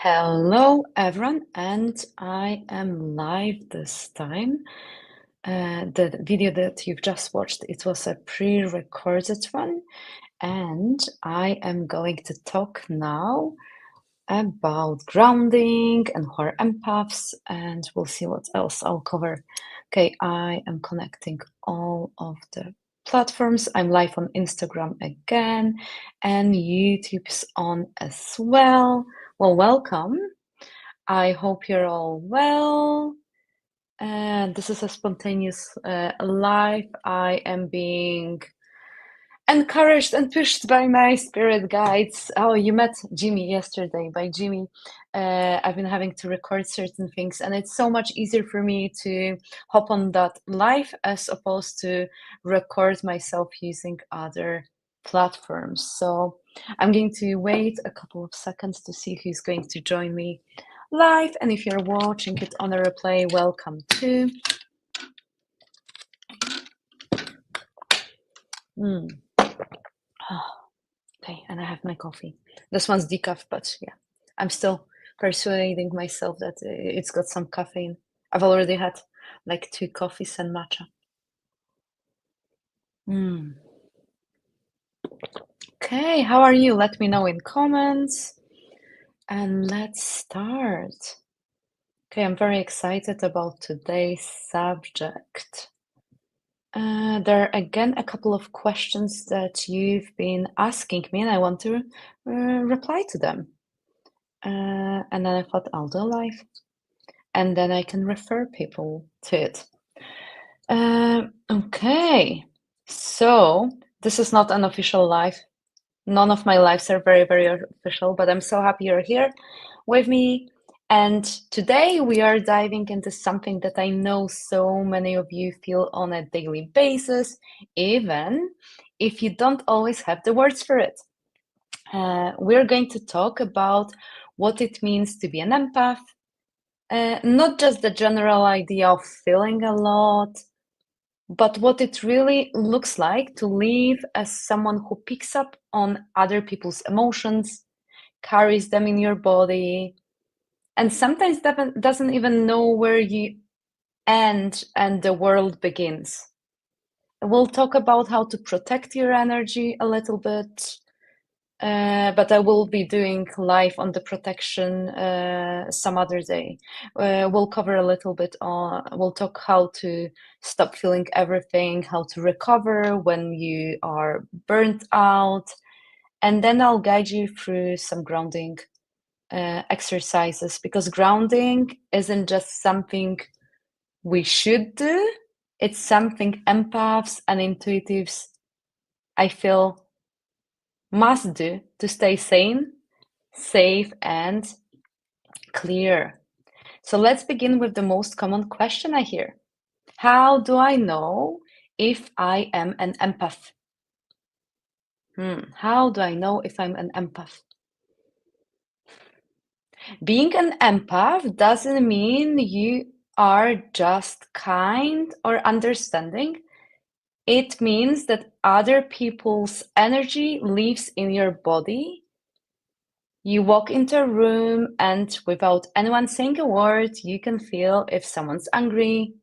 Hello, everyone, and I am live this time. The video that you've just watched, it was a pre-recorded one, and I am going to talk now about grounding and who are empaths, and we'll see what else I'll cover. Okay, I am connecting all of the platforms. I'm live on Instagram again, and YouTube's on as well. Well, welcome. I hope you're all well. And this is a spontaneous live. I am being encouraged and pushed by my spirit guides. Oh, you met Jimmy yesterday. By Jimmy, I've been having to record certain things, and it's so much easier for me to hop on that live as opposed to record myself using other platforms. So I'm going to wait a couple of seconds to see who's going to join me live. And if you're watching it on a replay, welcome too. Okay, and I have my coffee. This one's decaf, but yeah, I'm still persuading myself that it's got some caffeine. I've already had like 2 coffees and matcha. Okay, how are you? Let me know in comments. And let's start. Okay, I'm very excited about today's subject. There are again a couple of questions that you've been asking me, and I want to reply to them. And then I thought I'll do live, and then I can refer people to it. Okay, so this is not an official live. None of my lives are very, very official, but I'm so happy you're here with me. And today we are diving into something that I know so many of you feel on a daily basis, even if you don't always have the words for it. We're going to talk about what it means to be an empath, not just the general idea of feeling a lot, but what it really looks like to live as someone who picks up on other people's emotions, carries them in your body, and sometimes doesn't even know where you end and the world begins. We'll talk about how to protect your energy a little bit, but I will be doing live on the protection some other day. We'll cover a little bit on, we'll talk how to stop feeling everything, how to recover when you are burnt out, and then I'll guide you through some grounding exercises, because grounding isn't just something we should do, it's something empaths and intuitives, I feel, must do to stay sane, safe, and clear. So let's begin with the most common question I hear. How do I know if I am an empath? How do I know if I'm an empath? Being an empath doesn't mean you are just kind or understanding. It means that other people's energy lives in your body. You walk into a room and without anyone saying a word, you can feel if someone's angry,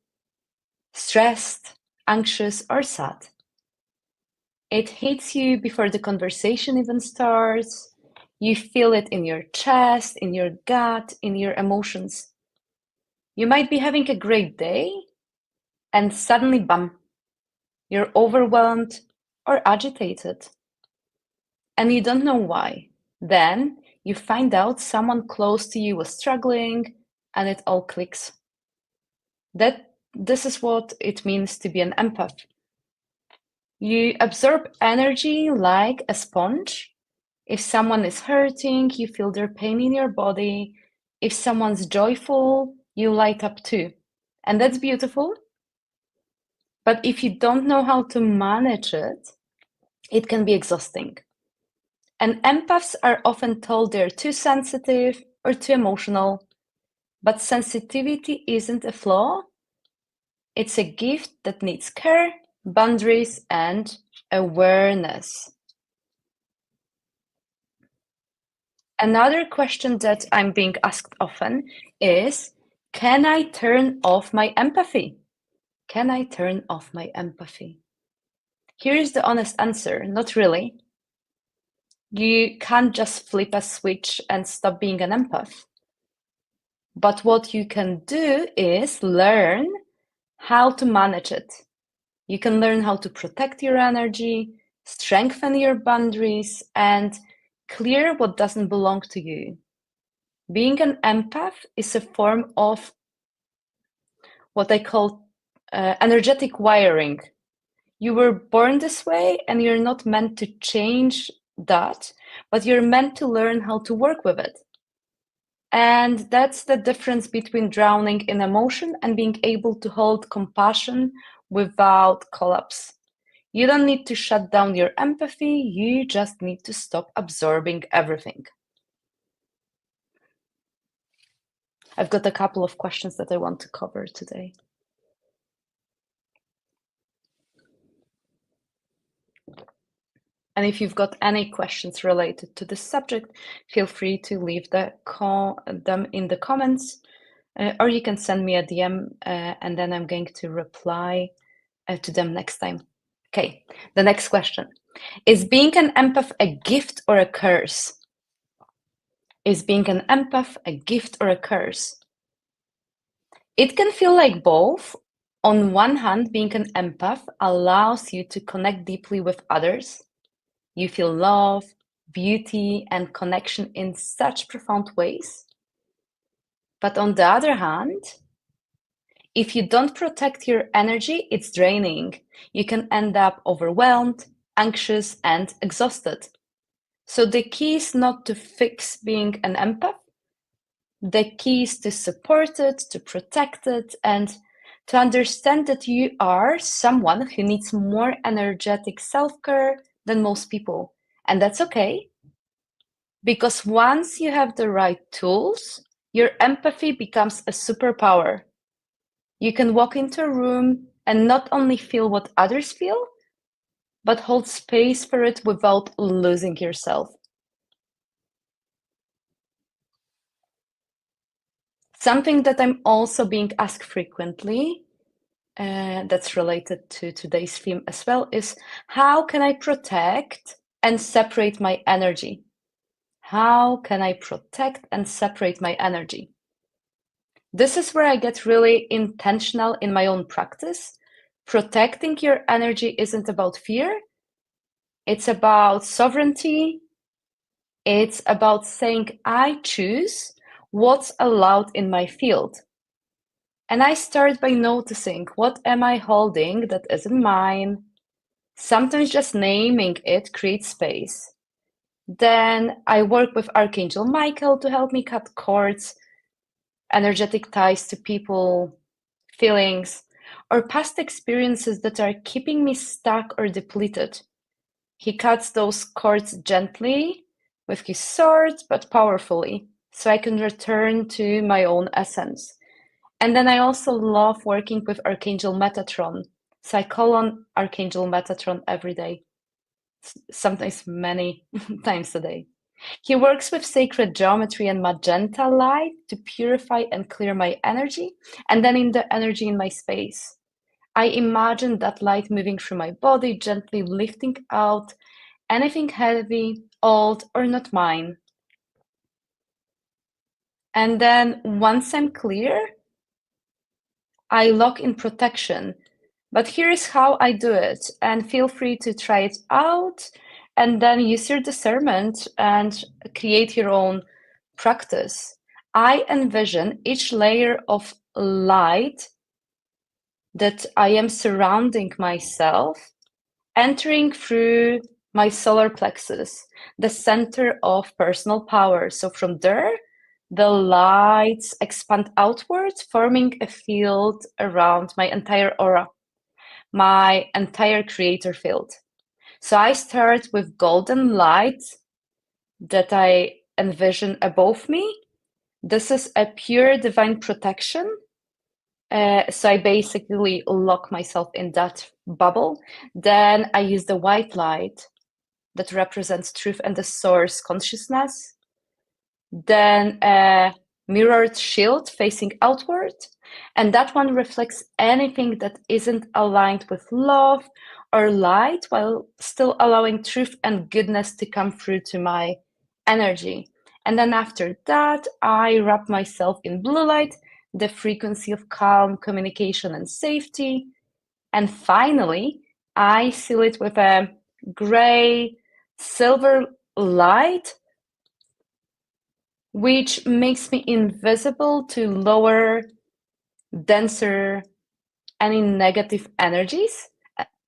stressed, anxious, or sad. It hits you before the conversation even starts. You feel it in your chest, in your gut, in your emotions. You might be having a great day, and suddenly, bam, you're overwhelmed or agitated. And you don't know why. Then you find out someone close to you was struggling, and it all clicks. This is what it means to be an empath. You absorb energy like a sponge. If someone is hurting, you feel their pain in your body. If someone's joyful, you light up too. And that's beautiful. But if you don't know how to manage it, it can be exhausting. And empaths are often told they're too sensitive or too emotional. But sensitivity isn't a flaw. It's a gift that needs care, boundaries, and awareness. Another question that I'm being asked often is, can I turn off my empathy? Can I turn off my empathy? Here is the honest answer, not really. You can't just flip a switch and stop being an empath. But what you can do is learn how to manage it. You can learn how to protect your energy, strengthen your boundaries, and clear what doesn't belong to you. Being an empath is a form of what I call energetic wiring. You were born this way and you're not meant to change that, but you're meant to learn how to work with it. And that's the difference between drowning in emotion and being able to hold compassion without collapse. You don't need to shut down your empathy, you just need to stop absorbing everything. I've got a couple of questions that I want to cover today. And if you've got any questions related to this subject, feel free to leave them in the comments, or you can send me a DM, and then I'm going to reply to them next time. Okay, the next question. Is being an empath a gift or a curse? Is being an empath a gift or a curse? It can feel like both. On one hand, being an empath allows you to connect deeply with others. You feel love, beauty, and connection in such profound ways. But on the other hand, if you don't protect your energy, it's draining. You can end up overwhelmed, anxious, and exhausted. So the key is not to fix being an empath. The key is to support it, to protect it, and to understand that you are someone who needs more energetic self-care than most people. And that's okay. Because once you have the right tools, your empathy becomes a superpower. You can walk into a room and not only feel what others feel, but hold space for it without losing yourself. Something that I'm also being asked frequently, that's related to today's theme as well, is how can I protect and separate my energy? How can I protect and separate my energy? This is where I get really intentional in my own practice. Protecting your energy isn't about fear. It's about sovereignty. It's about saying, I choose what's allowed in my field. And I start by noticing, what am I holding that isn't mine? Sometimes just naming it creates space. Then I work with Archangel Michael to help me cut cords, energetic ties to people, feelings, or past experiences that are keeping me stuck or depleted. He cuts those cords gently with his sword, but powerfully, so I can return to my own essence. And then I also love working with Archangel Metatron. So I call on Archangel Metatron every day, sometimes many times a day. He works with sacred geometry and magenta light to purify and clear my energy, and then in the energy in my space. I imagine that light moving through my body, gently lifting out anything heavy, old, or not mine. And then once I'm clear, I lock in protection. But here is how I do it, and feel free to try it out and then use your discernment and create your own practice. I envision each layer of light that I am surrounding myself entering through my solar plexus, the center of personal power. So from there, the lights expand outwards, forming a field around my entire aura, my entire creator field. So I start with golden light that I envision above me. This is a pure divine protection. So I basically lock myself in that bubble. Then I use the white light that represents truth and the source consciousness. then a mirrored shield facing outward, and that one reflects anything that isn't aligned with love or light, while still allowing truth and goodness to come through to my energy. And then after that, I wrap myself in blue light, the frequency of calm, communication, and safety. And finally, I seal it with a gray silver light, which makes me invisible to lower, denser, any negative energies.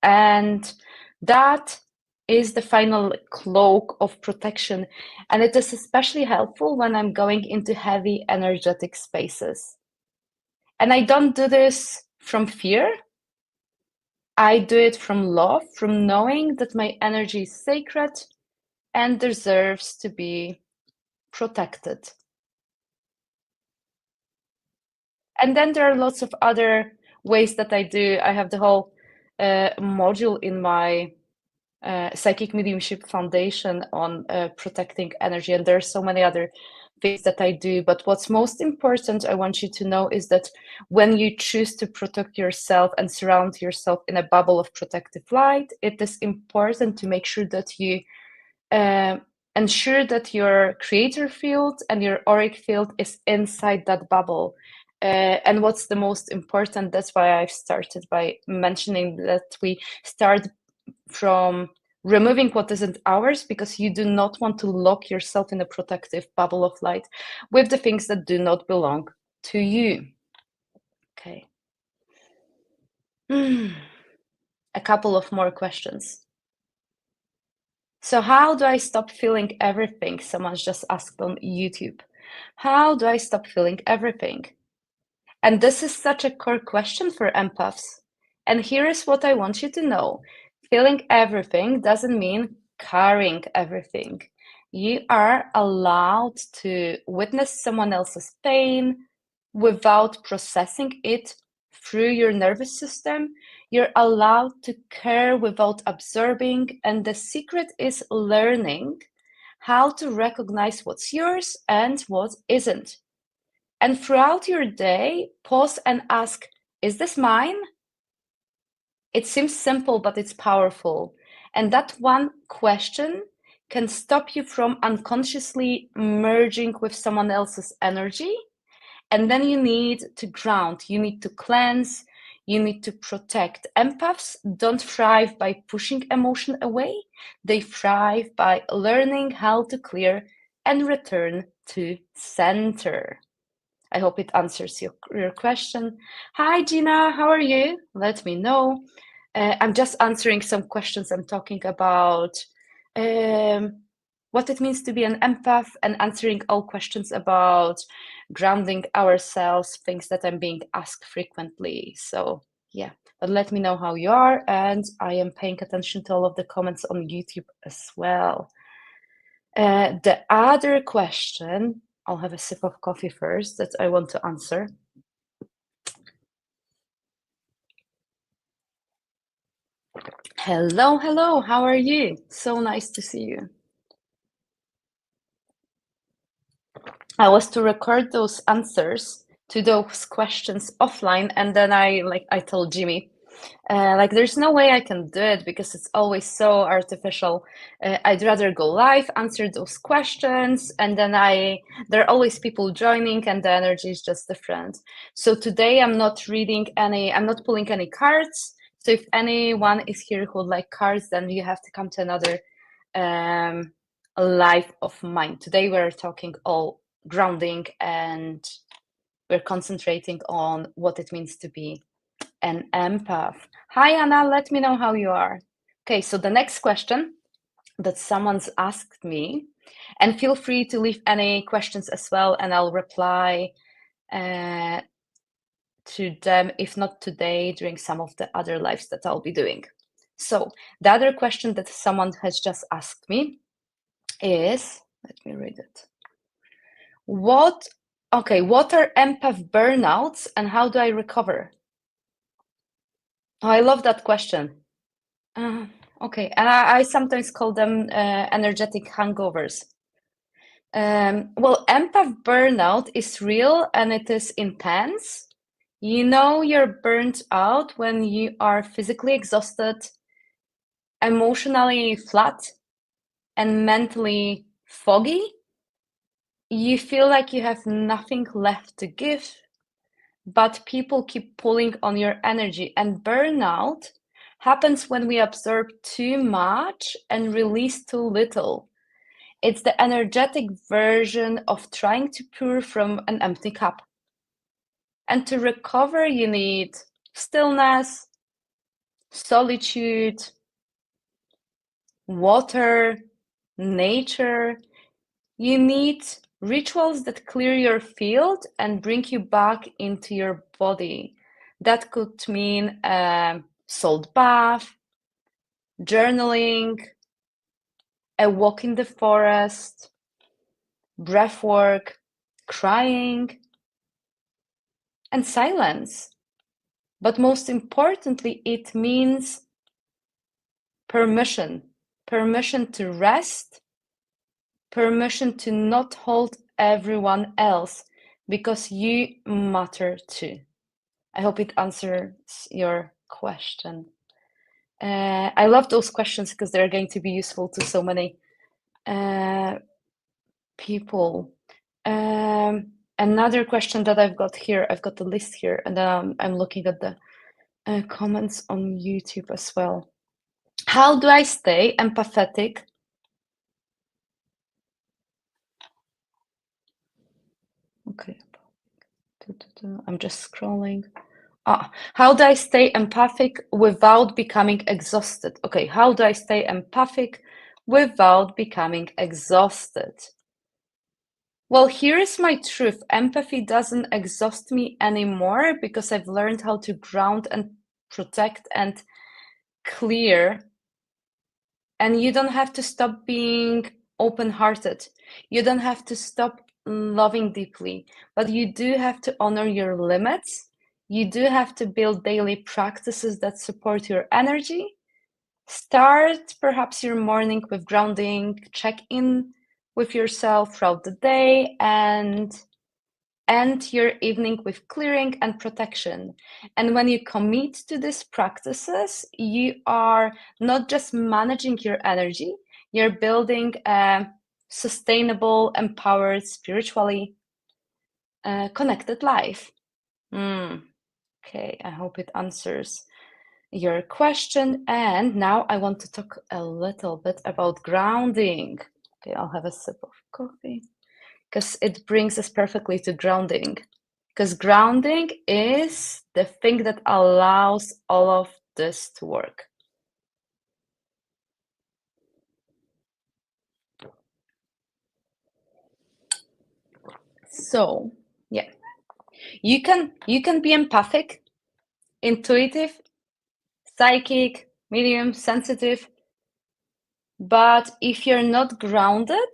And that is the final cloak of protection. And it is especially helpful when I'm going into heavy energetic spaces. And I don't do this from fear. I do it from love, from knowing that my energy is sacred and deserves to be protected. And then there are lots of other ways that I do. I have the whole module in my Psychic Mediumship Foundation on protecting energy, and there are so many other things that I do. But what's most important, I want you to know, is that when you choose to protect yourself and surround yourself in a bubble of protective light, it is important to make sure that you ensure that your creator field and your auric field is inside that bubble. And what's the most important, that's why I've started by mentioning that we start from removing what isn't ours, because you do not want to lock yourself in a protective bubble of light with the things that do not belong to you. Okay. A couple of more questions. So how do I stop feeling everything? Someone's just asked on YouTube. How do I stop feeling everything? And this is such a core question for empaths. And here is what I want you to know. Feeling everything doesn't mean carrying everything. You are allowed to witness someone else's pain without processing it through your nervous system. You're allowed to care without absorbing. And the secret is learning how to recognize what's yours and what isn't. And throughout your day, pause and ask, is this mine? It seems simple, but it's powerful. And that one question can stop you from unconsciously merging with someone else's energy. And then you need to ground, you need to cleanse, you need to protect. Empaths don't thrive by pushing emotion away, they thrive by learning how to clear and return to center. I hope it answers your question. Hi, Gina, how are you? Let me know. I'm just answering some questions. I'm talking about what it means to be an empath and answering all questions about grounding ourselves, things that I'm being asked frequently. So, yeah, but let me know how you are. And I am paying attention to all of the comments on YouTube as well. The other question, I'll have a sip of coffee first, that I want to answer. Hello, hello, how are you? So nice to see you. I was to record those answers to those questions offline, and then I told Jimmy, like there's no way I can do it because it's always so artificial. I'd rather go live, answer those questions, and then there are always people joining and the energy is just different. So today I'm not pulling any cards. So if anyone is here who would like cards, then you have to come to another live of mine. Today we're talking all grounding and we're concentrating on what it means to be an empath. Hi, Anna, let me know how you are. Okay, so the next question that someone's asked me, and feel free to leave any questions as well, and I'll reply to them, if not today, during some of the other lives that I'll be doing. So the other question that someone has just asked me is, let me read it. What are empath burnouts and how do I recover? Oh, I love that question. Okay, and I sometimes call them energetic hangovers. Well, empath burnout is real and it is intense. You know you're burnt out when you are physically exhausted, emotionally flat, and mentally foggy. You feel like you have nothing left to give, but people keep pulling on your energy. And burnout happens when we absorb too much and release too little. It's the energetic version of trying to pour from an empty cup. And to recover, you need stillness, solitude, water, nature. You need rituals that clear your field and bring you back into your body. That could mean a salt bath, journaling, a walk in the forest, breath work, crying, and silence. But most importantly, it means permission. Permission to rest, permission to not hold everyone else, because you matter too. I hope it answers your question. I love those questions because they're going to be useful to so many people. Another question that I've got here, I've got the list here, and I'm looking at the comments on YouTube as well. How do I stay empathetic? Okay, I'm just scrolling. How do I stay empathic without becoming exhausted? Okay, how do I stay empathic without becoming exhausted? Well, here is my truth. Empathy doesn't exhaust me anymore because I've learned how to ground and protect and clear. And you don't have to stop being open-hearted. You don't have to stop loving deeply, but you do have to honor your limits. You do have to build daily practices that support your energy. Start perhaps your morning with grounding, check in with yourself throughout the day, and end your evening with clearing and protection. And when you commit to these practices, you are not just managing your energy, you're building a sustainable, empowered, spiritually connected life. Okay, I hope it answers your question. And now I want to talk a little bit about grounding. Okay, I'll have a sip of coffee because it brings us perfectly to grounding. Because grounding is the thing that allows all of this to work. So, yeah, you can be empathic, intuitive, psychic, medium, sensitive, but if you're not grounded,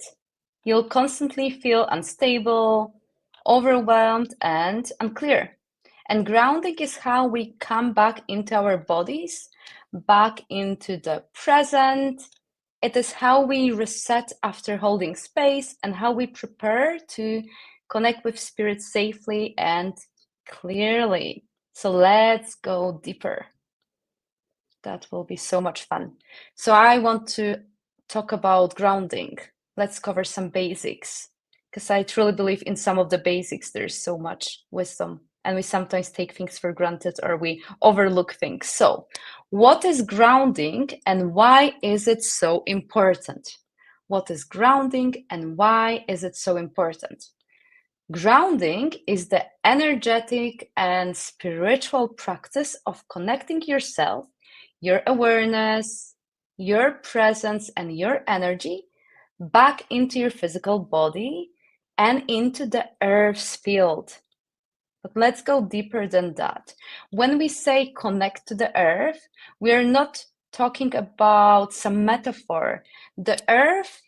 you'll constantly feel unstable, overwhelmed, and unclear. And grounding is how we come back into our bodies, back into the present. It is how we reset after holding space and how we prepare to connect with spirit safely and clearly. So let's go deeper. That will be so much fun. So I want to talk about grounding. Let's cover some basics because I truly believe in some of the basics. There's so much wisdom and we sometimes take things for granted or we overlook things. So what is grounding and why is it so important? What is grounding and why is it so important? Grounding is the energetic and spiritual practice of connecting yourself, your awareness, your presence, and your energy back into your physical body and into the earth's field. But let's go deeper than that. When we say connect to the earth, we are not talking about some metaphor. The earth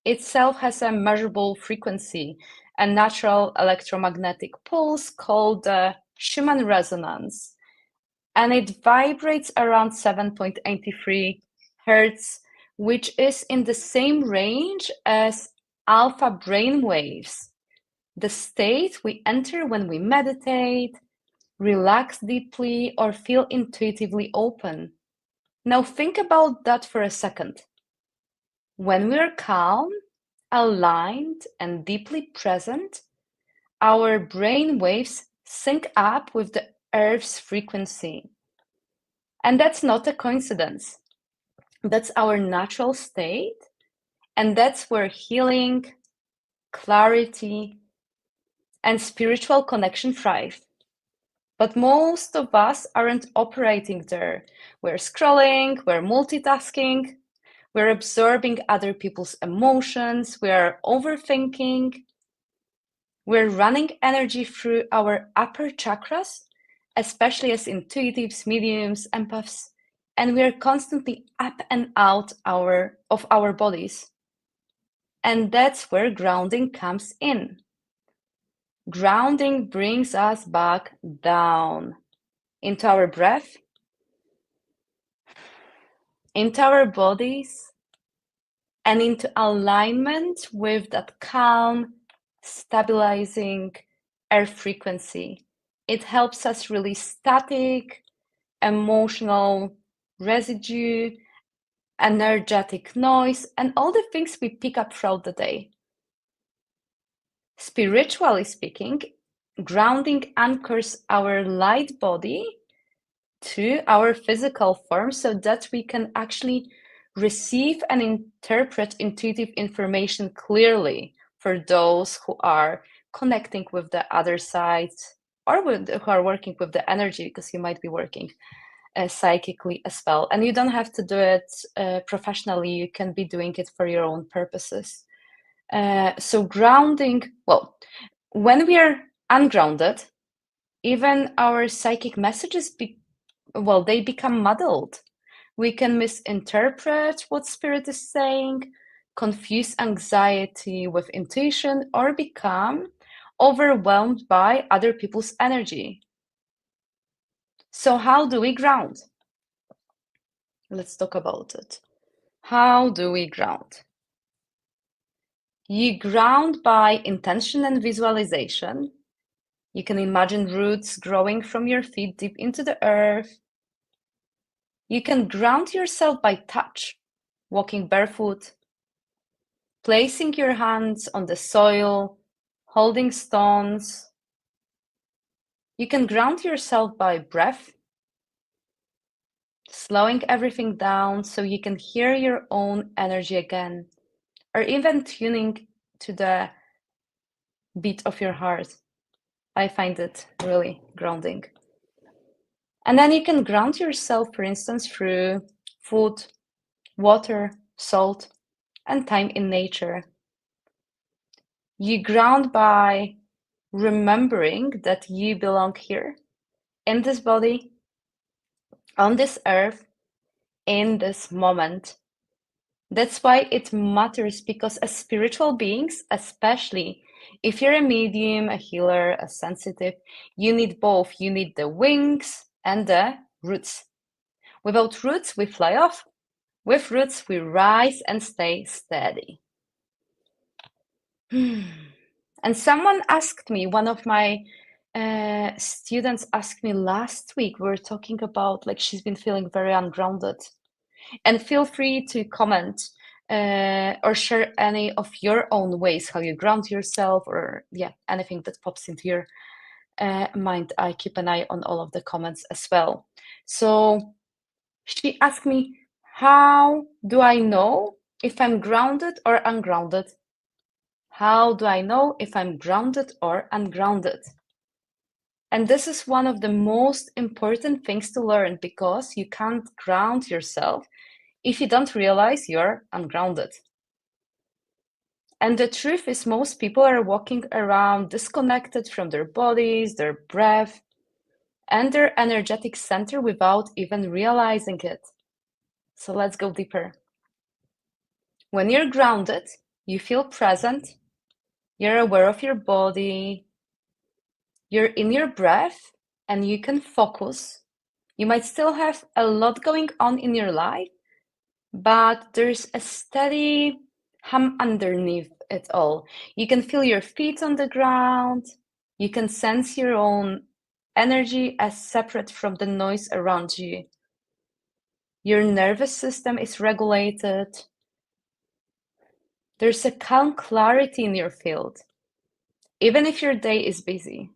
itself has a measurable frequency, a natural electromagnetic pulse called the Schumann resonance, and it vibrates around 7.83 hertz, which is in the same range as alpha brain waves, the state we enter when we meditate, relax deeply, or feel intuitively open. Now think about that for a second. When we're calm, aligned, and deeply present, our brain waves sync up with the Earth's frequency. And that's not a coincidence. That's our natural state, and that's where healing, clarity, and spiritual connection thrive. But most of us aren't operating there. We're scrolling, we're multitasking, we're absorbing other people's emotions, we're overthinking, we're running energy through our upper chakras, especially as intuitives, mediums, empaths, and we're constantly up and out of our bodies. And that's where grounding comes in. Grounding brings us back down into our breath, into our bodies, and into alignment with that calm, stabilizing air frequency. It helps us release static, emotional residue, energetic noise, and all the things we pick up throughout the day. Spiritually speaking, grounding anchors our light body to our physical form so that we can actually receive and interpret intuitive information clearly for those who are connecting with the other side or who are working with the energy, because you might be working psychically as well. And you don't have to do it professionally. You can be doing it for your own purposes. So grounding, well, when we are ungrounded, even our psychic messages they become muddled. We can misinterpret what spirit is saying, confuse anxiety with intuition, or become overwhelmed by other people's energy. So how do we ground? Let's talk about it. How do we ground? You ground by intention and visualization. You can imagine roots growing from your feet deep into the earth. You can ground yourself by touch, walking barefoot, placing your hands on the soil, holding stones. You can ground yourself by breath, slowing everything down so you can hear your own energy again, or even tuning to the beat of your heart. I find it really grounding. And then you can ground yourself, for instance, through food, water, salt, and time in nature. You ground by remembering that you belong here, in this body, on this earth, in this moment. That's why it matters, because as spiritual beings, especially if you're a medium, a healer, a sensitive, you need both. You need the wings and the roots. Without roots, we fly off. With roots, we rise and stay steady. And someone asked me, one of my students asked me last week, we were talking about, like, she's been feeling very ungrounded. And feel free to comment or share any of your own ways how you ground yourself, or anything that pops into your mind. I keep an eye on all of the comments as well. So she asked me, how do I know if I'm grounded or ungrounded? How do I know if I'm grounded or ungrounded? And this is one of the most important things to learn, because you can't ground yourself if you don't realize you're ungrounded. And the truth is, most people are walking around disconnected from their bodies, their breath, and their energetic center without even realizing it. So let's go deeper. When you're grounded, you feel present, you're aware of your body, you're in your breath, and you can focus. You might still have a lot going on in your life, but there's a steady hum underneath it all. You can feel your feet on the ground. You can sense your own energy as separate from the noise around you. Your nervous system is regulated. There's a calm clarity in your field, even if your day is busy.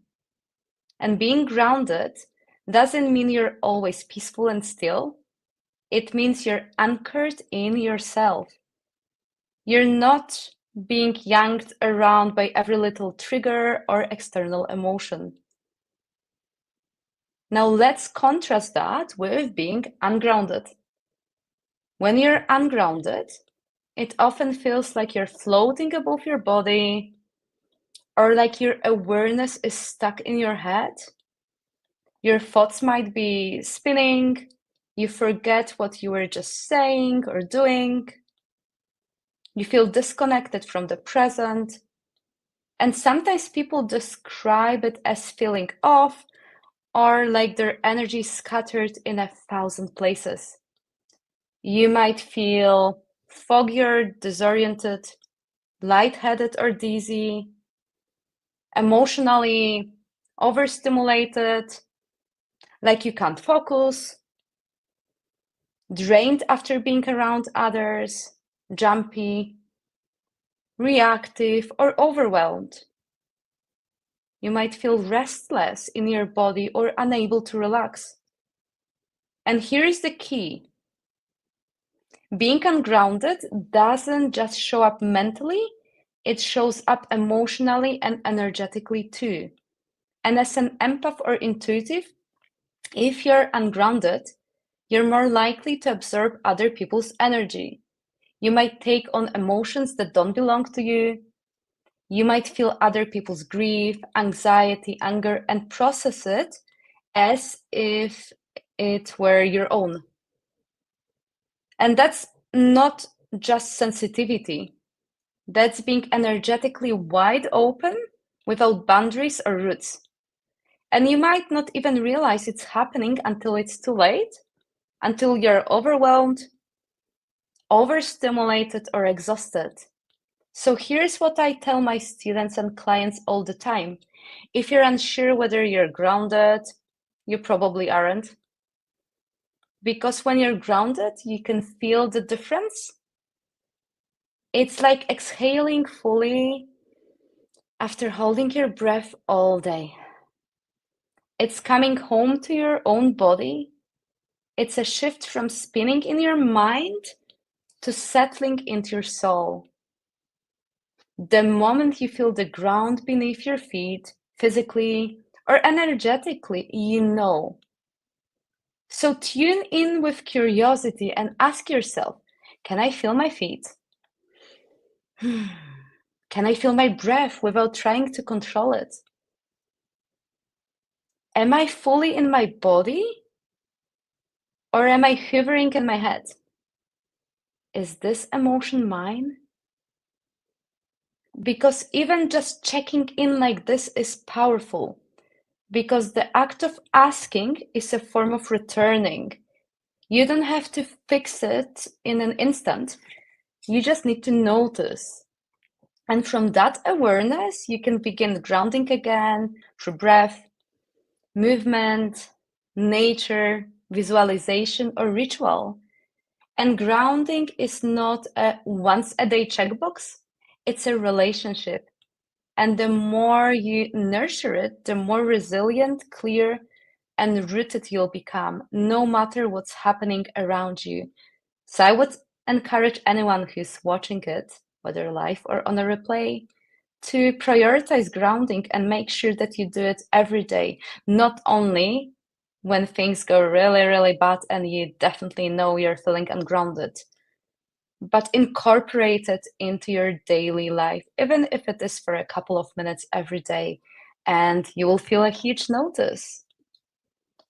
And being grounded doesn't mean you're always peaceful and still. It means you're anchored in yourself. You're not being yanked around by every little trigger or external emotion. Now let's contrast that with being ungrounded. When you're ungrounded, it often feels like you're floating above your body, or like your awareness is stuck in your head. Your thoughts might be spinning, you forget what you were just saying or doing, you feel disconnected from the present, and sometimes people describe it as feeling off or like their energy scattered in 1,000 places. You might feel foggy or disoriented, lightheaded or dizzy, emotionally overstimulated, like you can't focus, drained after being around others, jumpy, reactive, or overwhelmed. You might feel restless in your body or unable to relax. And here is the key. Being ungrounded doesn't just show up mentally, it shows up emotionally and energetically too. And as an empath or intuitive, if you're ungrounded, you're more likely to absorb other people's energy. You might take on emotions that don't belong to you. You might feel other people's grief, anxiety, anger, and process it as if it were your own. And that's not just sensitivity. That's being energetically wide open without boundaries or roots. And you might not even realize it's happening until it's too late, until you're overwhelmed, overstimulated, or exhausted. So here's what I tell my students and clients all the time. If you're unsure whether you're grounded, you probably aren't. Because when you're grounded, you can feel the difference. It's like exhaling fully after holding your breath all day. It's coming home to your own body. It's a shift from spinning in your mind to settling into your soul. The moment you feel the ground beneath your feet, physically or energetically, you know. So tune in with curiosity and ask yourself, can I feel my feet? Can I feel my breath without trying to control it? Am I fully in my body? Or am I hovering in my head? Is this emotion mine? Because even just checking in like this is powerful. Because the act of asking is a form of returning. You don't have to fix it in an instant. You just need to notice. And from that awareness, you can begin grounding again through breath, movement, nature, visualization, or ritual. And grounding is not a once a day checkbox, it's a relationship. And the more you nurture it, the more resilient, clear, and rooted you'll become, no matter what's happening around you. So I would encourage anyone who's watching it, whether live or on a replay, to prioritize grounding and make sure that you do it every day, not only when things go really, really bad and you definitely know you're feeling ungrounded, but incorporate it into your daily life, even if it is for a couple of minutes every day, and you will feel a huge notice.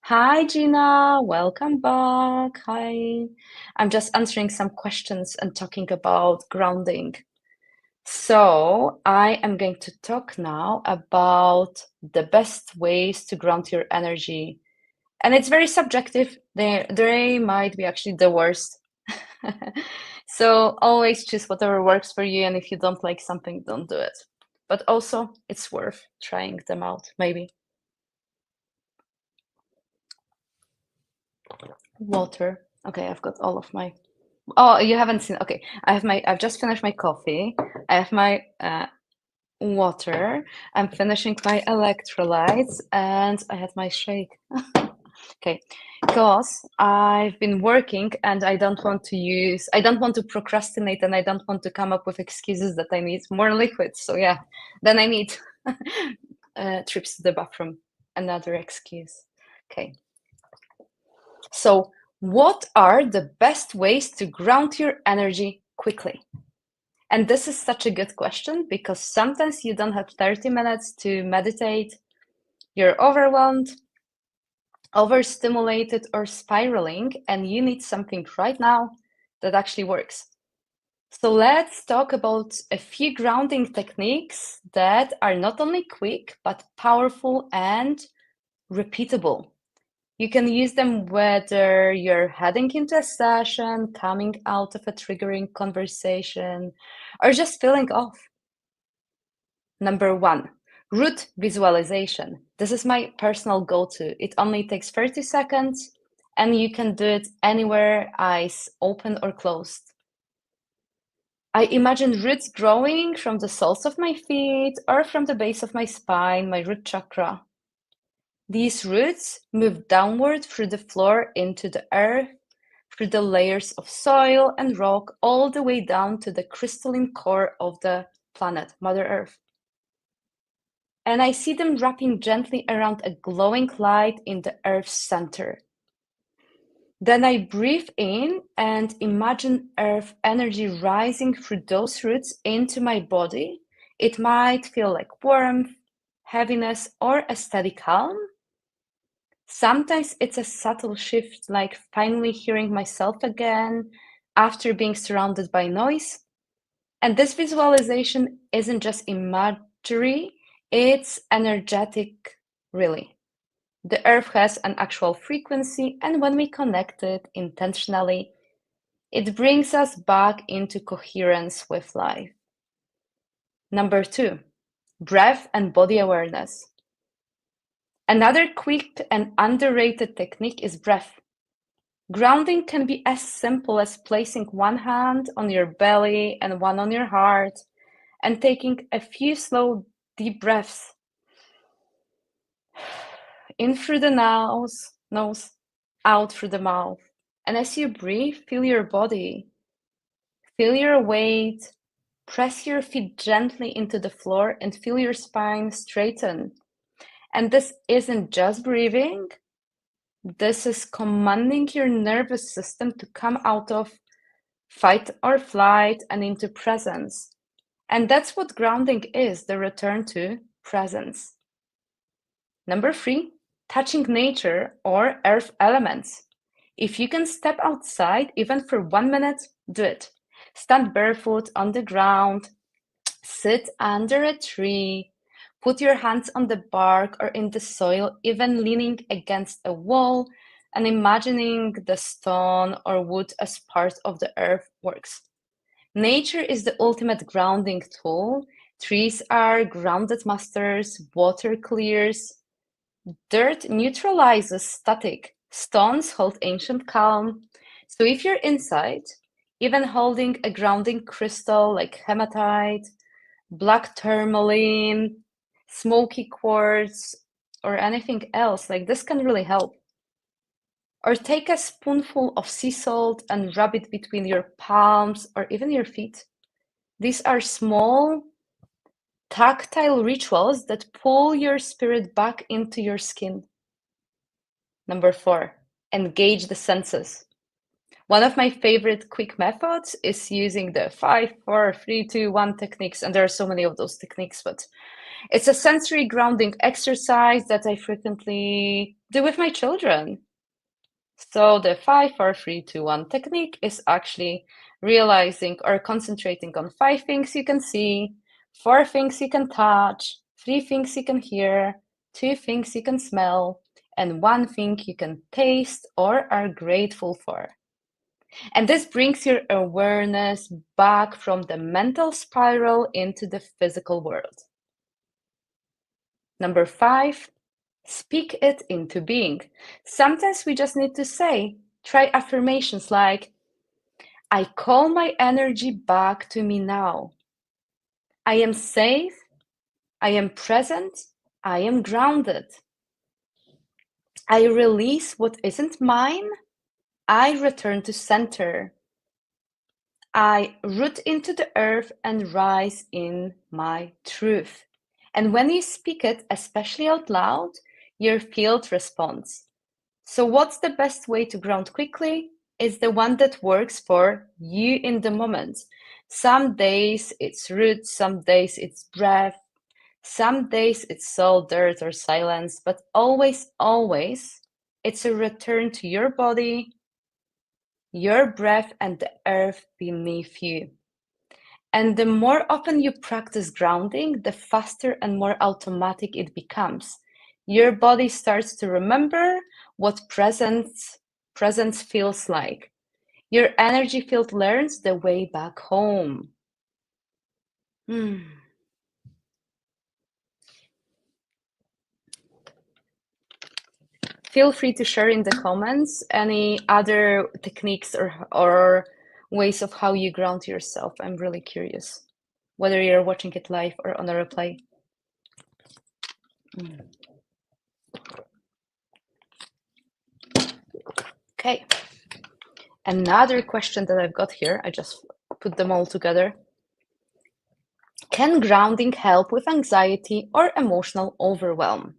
Hi, Gina. Welcome back. Hi. I'm just answering some questions and talking about grounding. So, I am going to talk now about the best ways to ground your energy. And it's very subjective. They might be actually the worst. So always choose whatever works for you, and if you don't like something, don't do it. But also, it's worth trying them out, maybe. Water. Okay, I've got all of my. Oh, you haven't seen. Okay, I've just finished my coffee. I have my water. I'm finishing my electrolytes, and I had my shake. Okay, because I've been working and I don't want to procrastinate, and I don't want to come up with excuses that I need more liquid. So yeah, then I need trips to the bathroom, another excuse. Okay, so what are the best ways to ground your energy quickly? And this is such a good question because sometimes you don't have 30 minutes to meditate, you're overwhelmed, overstimulated, or spiraling, and you need something right now that actually works. So let's talk about a few grounding techniques that are not only quick, but powerful and repeatable. You can use them whether you're heading into a session, coming out of a triggering conversation, or just feeling off. Number one, root visualization. This is my personal go-to. It only takes 30 seconds and you can do it anywhere, eyes open or closed. I imagine roots growing from the soles of my feet or from the base of my spine, my root chakra. These roots move downward through the floor into the earth, through the layers of soil and rock, all the way down to the crystalline core of the planet, Mother Earth. And I see them wrapping gently around a glowing light in the Earth's center. Then I breathe in and imagine Earth energy rising through those roots into my body. It might feel like warmth, heaviness, or a steady calm. Sometimes it's a subtle shift, like finally hearing myself again after being surrounded by noise. And this visualization isn't just imagery, it's energetic, really. The earth has an actual frequency, and when we connect it intentionally, it brings us back into coherence with life. Number two, breath and body awareness. Another quick and underrated technique is breath. Grounding can be as simple as placing one hand on your belly and one on your heart and taking a few slow, deep breaths in through the nose, out through the mouth. And as you breathe, feel your body, feel your weight, press your feet gently into the floor and feel your spine straighten. And this isn't just breathing, this is commanding your nervous system to come out of fight or flight and into presence. And that's what grounding is, the return to presence. Number three, touching nature or earth elements. If you can step outside even for 1 minute, do it. Stand barefoot on the ground, sit under a tree, put your hands on the bark or in the soil, even leaning against a wall and imagining the stone or wood as part of the earth works. Nature is the ultimate grounding tool. Trees are grounded masters, water clears, dirt neutralizes static, stones hold ancient calm. So if you're inside, even holding a grounding crystal like hematite, black tourmaline, smoky quartz, or anything else, like this can really help. Or take a spoonful of sea salt and rub it between your palms or even your feet. These are small, tactile rituals that pull your spirit back into your skin. Number four, engage the senses. One of my favorite quick methods is using the 5, 4, 3, 2, 1 techniques, and there are so many of those techniques, but it's a sensory grounding exercise that I frequently do with my children. So the 5, 4, 3, 2, 1 technique is actually realizing or concentrating on 5 things you can see, 4 things you can touch, 3 things you can hear, 2 things you can smell, and 1 thing you can taste or are grateful for. And this brings your awareness back from the mental spiral into the physical world. Number 5, speak it into being. Sometimes we just need to try affirmations like, I call my energy back to me now. I am safe. I am present. I am grounded. I release what isn't mine. I return to center. I root into the earth and rise in my truth. And when you speak it, especially out loud, your field responds. So what's the best way to ground quickly? Is the one that works for you in the moment. Some days it's root, some days it's breath, some days it's soul, dirt, or silence, but always, always, it's a return to your body, your breath, and the earth beneath you. And the more often you practice grounding, the faster and more automatic it becomes. Your body starts to remember what presence feels like. Your energy field learns the way back home. Feel free to share in the comments any other techniques or ways of how you ground yourself. I'm really curious, whether you're watching it live or on a replay. Okay. Another question that I've got here, I just put them all together. Can grounding help with anxiety or emotional overwhelm?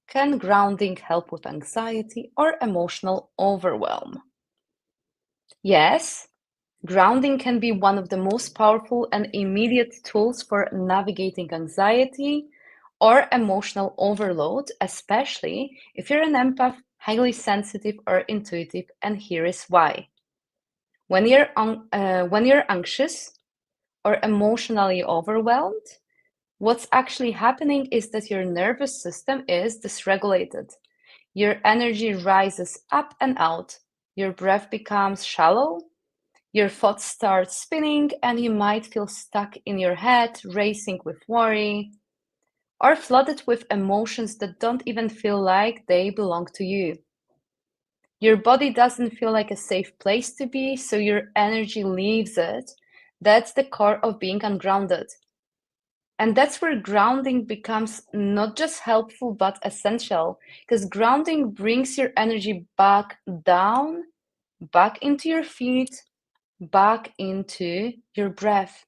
Can grounding help with anxiety or emotional overwhelm? Yes, grounding can be one of the most powerful and immediate tools for navigating anxiety or emotional overload, especially if you're an empath, highly sensitive or intuitive, and here is why. When you're anxious or emotionally overwhelmed, what's actually happening is that your nervous system is dysregulated. Your energy rises up and out, your breath becomes shallow, your thoughts start spinning, and you might feel stuck in your head, racing with worry, or flooded with emotions that don't even feel like they belong to you. Your body doesn't feel like a safe place to be, so your energy leaves it. That's the core of being ungrounded. And that's where grounding becomes not just helpful, but essential, because grounding brings your energy back down, back into your feet, back into your breath,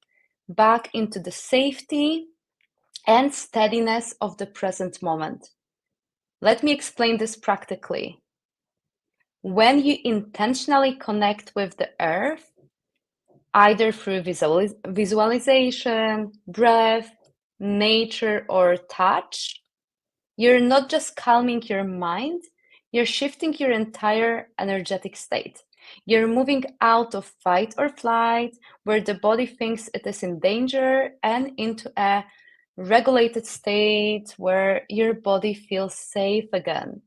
back into the safety and steadiness of the present moment. Let me explain this practically. When you intentionally connect with the earth, either through visualization, breath, nature, or touch, you're not just calming your mind, you're shifting your entire energetic state. You're moving out of fight or flight, where the body thinks it is in danger, and into a regulated state where your body feels safe again.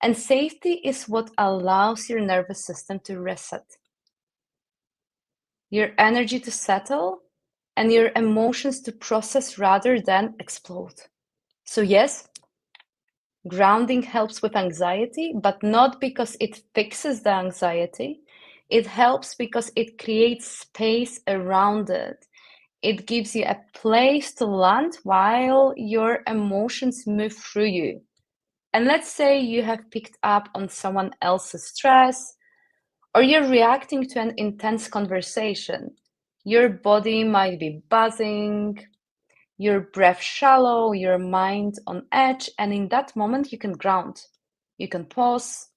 And safety is what allows your nervous system to reset, your energy to settle, and your emotions to process rather than explode. So yes, grounding helps with anxiety, but not because it fixes the anxiety. It helps because it creates space around it. It gives you a place to land while your emotions move through you. And let's say you have picked up on someone else's stress, or you're reacting to an intense conversation. Your body might be buzzing, your breath shallow, your mind on edge, and in that moment you can ground. You can pause,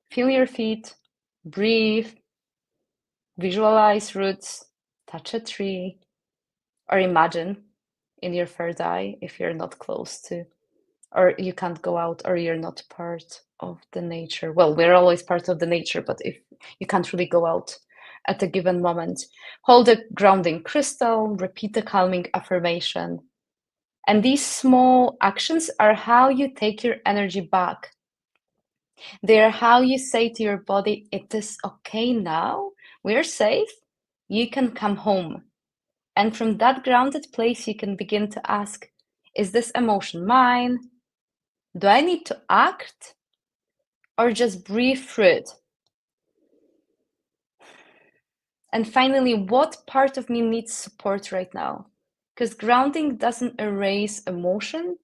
feel your feet, breathe, visualize roots, touch a tree, or imagine in your third eye if you're not close to, or you can't go out, or you're not part of the nature. Well, we're always part of the nature, but if you can't really go out at a given moment, hold a grounding crystal, repeat a calming affirmation. And these small actions are how you take your energy back. They are how you say to your body, it is okay now, we're safe, you can come home. And from that grounded place, you can begin to ask, is this emotion mine? Do I need to act or just breathe through it? And finally, what part of me needs support right now? Because grounding doesn't erase emotion,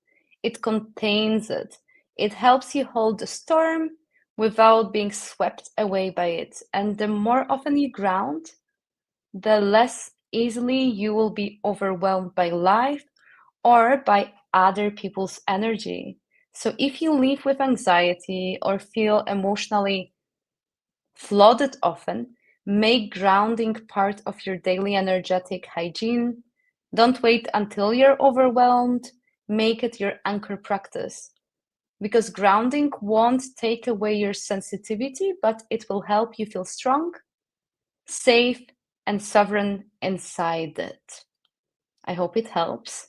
it contains it. It helps you hold the storm without being swept away by it. And the more often you ground, the less easily you will be overwhelmed by life or by other people's energy. So if you live with anxiety or feel emotionally flooded often, make grounding part of your daily energetic hygiene. Don't wait until you're overwhelmed. Make it your anchor practice. Because grounding won't take away your sensitivity, but it will help you feel strong, safe, and sovereign inside it. I hope it helps.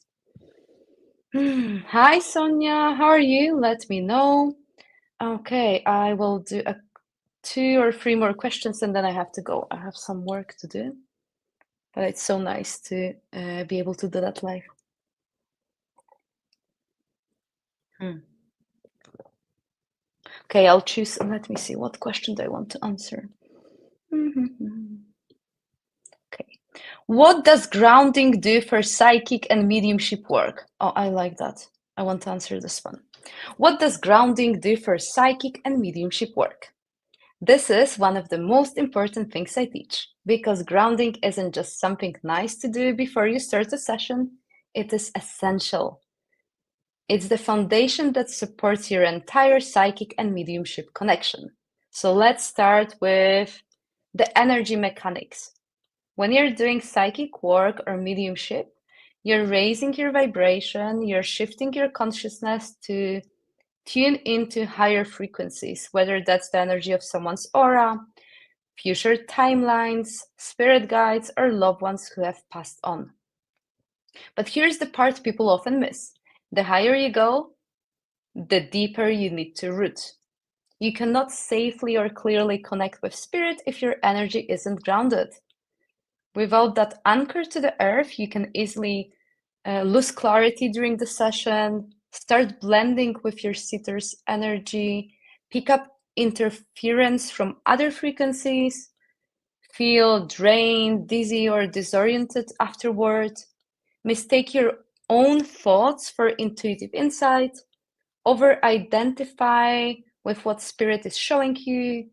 Hi, Sonia. How are you? Let me know. Okay, I will do 2 or 3 more questions and then I have to go. I have some work to do, but it's so nice to be able to do that live. Hmm. Okay, I'll choose. Let me see what question do I want to answer. Okay. What does grounding do for psychic and mediumship work? Oh, I like that. I want to answer this one. What does grounding do for psychic and mediumship work? This is one of the most important things I teach, because grounding isn't just something nice to do before you start a session, it is essential. It's the foundation that supports your entire psychic and mediumship connection. So let's start with the energy mechanics. When you're doing psychic work or mediumship, you're raising your vibration, you're shifting your consciousness to tune into higher frequencies, whether that's the energy of someone's aura, future timelines, spirit guides, or loved ones who have passed on. But here's the part people often miss. The higher you go, the deeper you need to root. You cannot safely or clearly connect with spirit if your energy isn't grounded. Without that anchor to the earth, you can easily lose clarity during the session, start blending with your sitter's energy, pick up interference from other frequencies, feel drained, dizzy, or disoriented afterward, mistake your own thoughts for intuitive insight, over-identify with what spirit is showing you,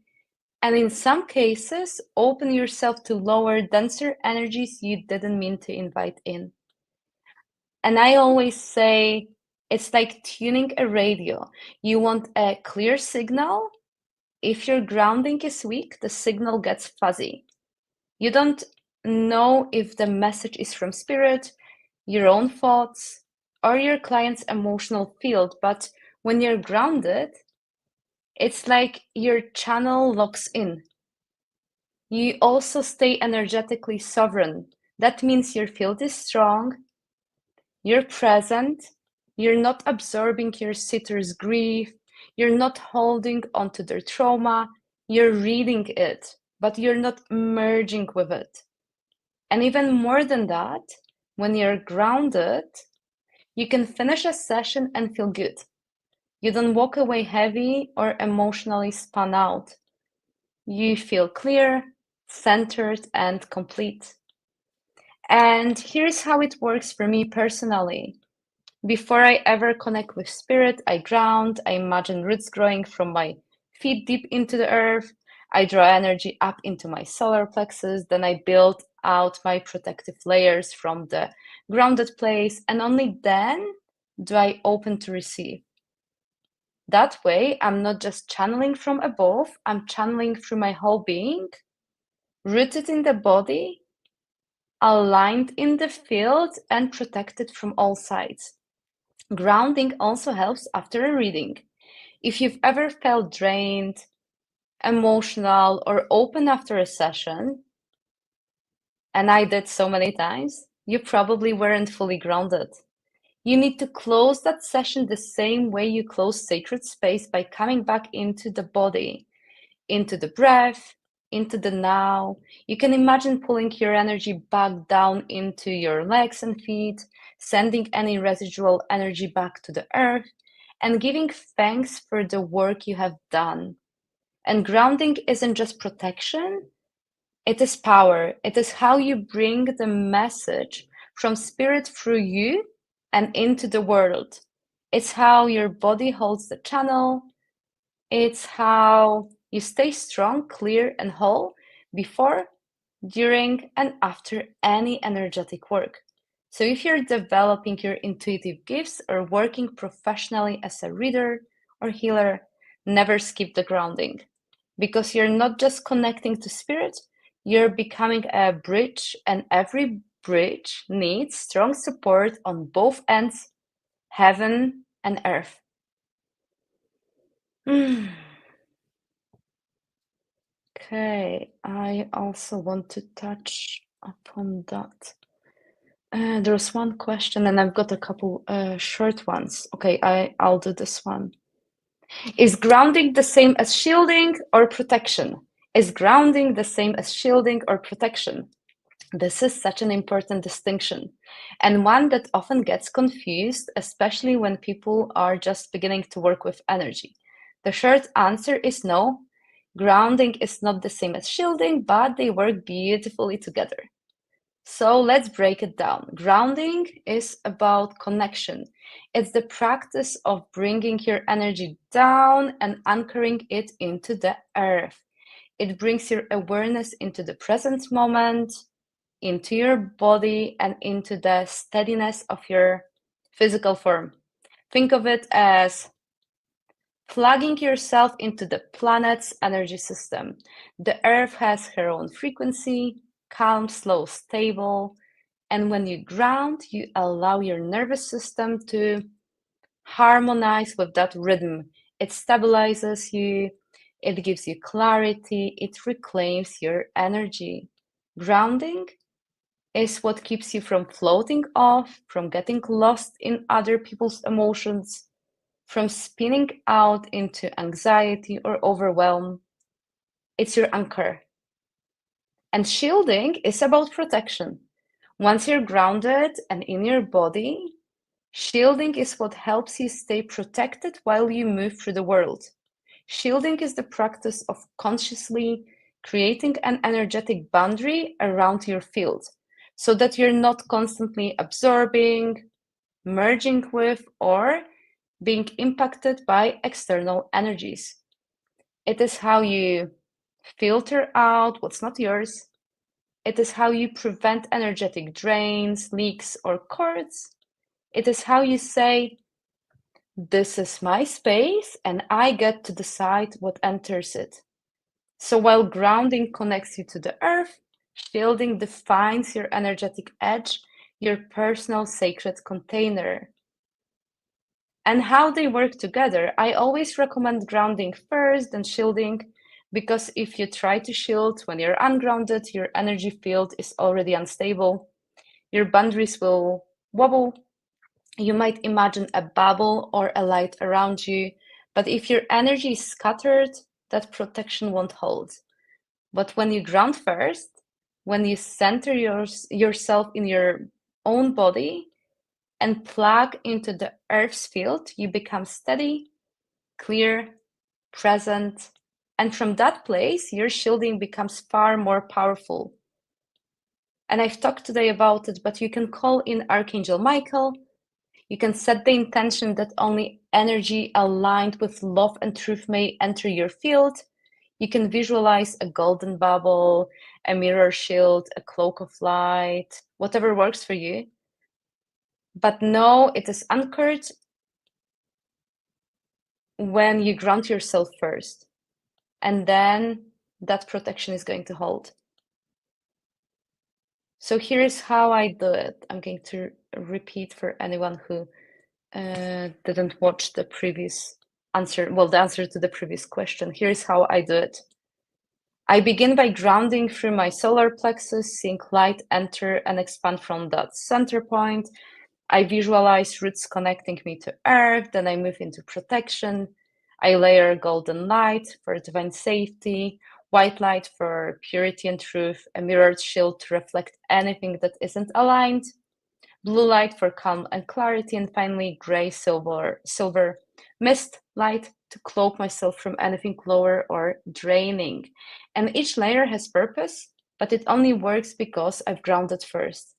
and in some cases, open yourself to lower, denser energies you didn't mean to invite in. And I always say, it's like tuning a radio. You want a clear signal. If your grounding is weak, the signal gets fuzzy. You don't know if the message is from spirit, your own thoughts, or your client's emotional field. But when you're grounded, it's like your channel locks in. You also stay energetically sovereign. That means your field is strong, you're present, you're not absorbing your sitter's grief, you're not holding onto their trauma, you're reading it, but you're not merging with it. And even more than that, when you're grounded, you can finish a session and feel good. You don't walk away heavy or emotionally spun out. You feel clear, centered, and complete. And here's how it works for me personally. Before I ever connect with spirit, I ground. I imagine roots growing from my feet deep into the earth. I draw energy up into my solar plexus. Then I build out my protective layers from the grounded place. And only then do I open to receive. That way, I'm not just channeling from above, I'm channeling through my whole being, rooted in the body, aligned in the field, and protected from all sides. Grounding also helps after a reading. If you've ever felt drained, emotional, or open after a session, and I did so many times, you probably weren't fully grounded. You need to close that session the same way you close sacred space, by coming back into the body, into the breath, into the now. You can imagine pulling your energy back down into your legs and feet, sending any residual energy back to the earth, and giving thanks for the work you have done. And grounding isn't just protection, it is power. It is how you bring the message from spirit through you and into the world. It's how your body holds the channel. It's how you stay strong, clear, and whole before, during, and after any energetic work. So, if you're developing your intuitive gifts or working professionally as a reader or healer, never skip the grounding, because you're not just connecting to spirit, you're becoming a bridge, and every bridge needs strong support on both ends, heaven and earth. Okay, I also want to touch upon that. There's one question, and I've got a couple short ones. Okay, I'll do this one. Is grounding the same as shielding or protection? Is grounding the same as shielding or protection? This is such an important distinction, and one that often gets confused, especially when people are just beginning to work with energy. The short answer is no. Grounding is not the same as shielding, but they work beautifully together. So let's break it down. Grounding is about connection. It's the practice of bringing your energy down and anchoring it into the earth. It brings your awareness into the present moment, into your body, and into the steadiness of your physical form. Think of it as plugging yourself into the planet's energy system. The Earth has her own frequency, calm, slow, stable. And when you ground, you allow your nervous system to harmonize with that rhythm. It stabilizes you, it gives you clarity, it reclaims your energy. Grounding is what keeps you from floating off, from getting lost in other people's emotions, from spinning out into anxiety or overwhelm. It's your anchor. And shielding is about protection. Once you're grounded and in your body, shielding is what helps you stay protected while you move through the world. Shielding is the practice of consciously creating an energetic boundary around your field, so that you're not constantly absorbing, merging with, or being impacted by external energies. It is how you filter out what's not yours. It is how you prevent energetic drains, leaks, or cords. It is how you say, this is my space and I get to decide what enters it. So while grounding connects you to the earth, shielding defines your energetic edge, your personal sacred container. And how they work together, I always recommend grounding first, then shielding, because if you try to shield when you're ungrounded, your energy field is already unstable. Your boundaries will wobble. You might imagine a bubble or a light around you, but if your energy is scattered, that protection won't hold. But when you ground first, when you center yourself in your own body and plug into the earth's field, you become steady, clear, present, and from that place, your shielding becomes far more powerful. And I've talked today about it, but you can call in Archangel Michael. You can set the intention that only energy aligned with love and truth may enter your field. You can visualize a golden bubble, a mirror shield, a cloak of light, whatever works for you. But know it is anchored when you ground yourself first, and then that protection is going to hold. So here's how I do it. I'm going to repeat for anyone who didn't watch the previous answer, well, the answer to the previous question. Here's how I do it. I begin by grounding through my solar plexus, seeing light enter and expand from that center point. I visualize roots connecting me to earth, then I move into protection. I layer golden light for divine safety, white light for purity and truth, a mirrored shield to reflect anything that isn't aligned, blue light for calm and clarity, and finally gray silver mist light to cloak myself from anything lower or draining. And each layer has purpose, but it only works because I've grounded first.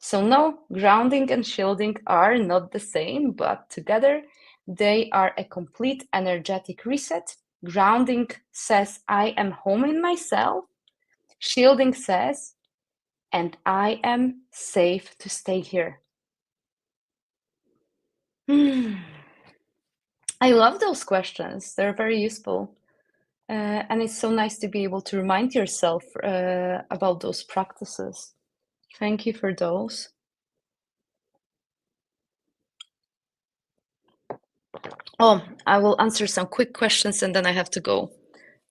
So no, grounding and shielding are not the same, but together they are a complete energetic reset. Grounding says I am home in myself. Shielding says, and I am safe to stay here. Hmm. I love those questions. They're very useful. And it's so nice to be able to remind yourself about those practices. Thank you for those. Oh, I will answer some quick questions and then I have to go.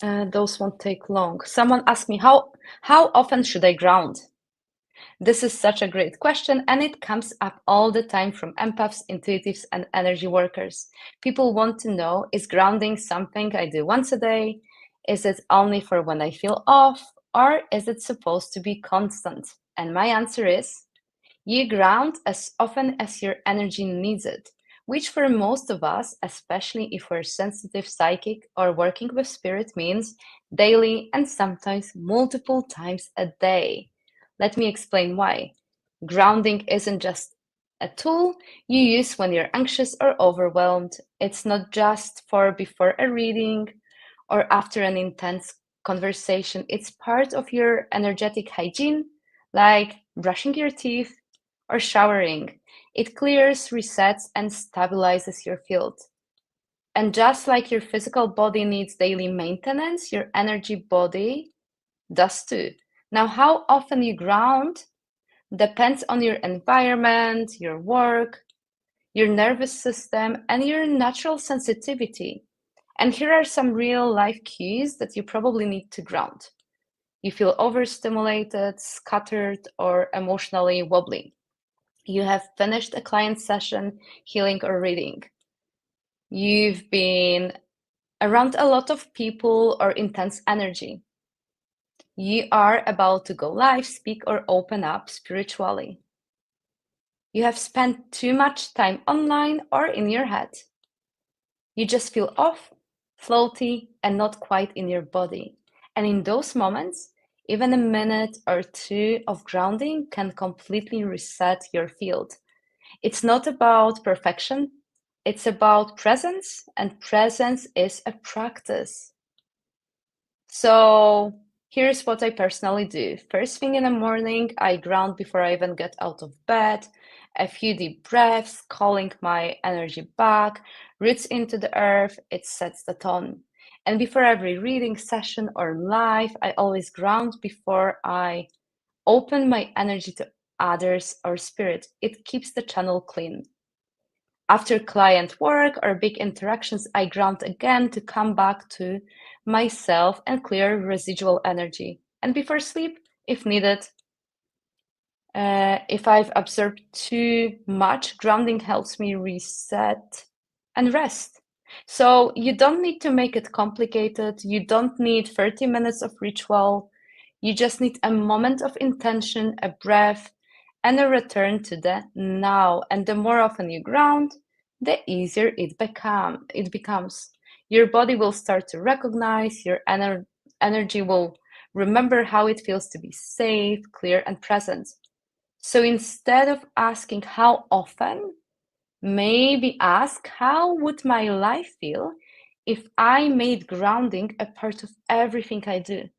Those won't take long. Someone asked me how often should I ground? This is such a great question, and it comes up all the time from empaths, intuitives, and energy workers. People want to know, is grounding something I do once a day? Is it only for when I feel off? Or is it supposed to be constant? And my answer is, you ground as often as your energy needs it, which for most of us, especially if we're sensitive, psychic, or working with spirit, means daily and sometimes multiple times a day. Let me explain why. Grounding isn't just a tool you use when you're anxious or overwhelmed. It's not just for before a reading or after an intense conversation. It's part of your energetic hygiene, like brushing your teeth or showering. It clears, resets, and stabilizes your field. And just like your physical body needs daily maintenance, your energy body does too. Now, how often you ground depends on your environment, your work, your nervous system, and your natural sensitivity. And here are some real life cues that you probably need to ground. You feel overstimulated, scattered, or emotionally wobbly. You have finished a client session, healing or reading. You've been around a lot of people or intense energy. You are about to go live, speak, or open up spiritually. You have spent too much time online or in your head. You just feel off, floaty, and not quite in your body. And in those moments, even a minute or two of grounding can completely reset your field. It's not about perfection, it's about presence, and presence is a practice. So here's what I personally do. First thing in the morning, I ground before I even get out of bed. A few deep breaths, calling my energy back, roots into the earth, it sets the tone. And before every reading session or live, I always ground before I open my energy to others or spirit. It keeps the channel clean. After client work or big interactions, I ground again to come back to myself and clear residual energy. And before sleep, if needed, if I've absorbed too much, grounding helps me reset and rest. So you don't need to make it complicated. You don't need 30 minutes of ritual. You just need a moment of intention, a breath, and a return to the now. And the more often you ground, the easier it becomes. Your body will start to recognize, your energy will remember how it feels to be safe, clear, and present. So instead of asking how often, maybe ask how would my life feel if I made grounding a part of everything I do?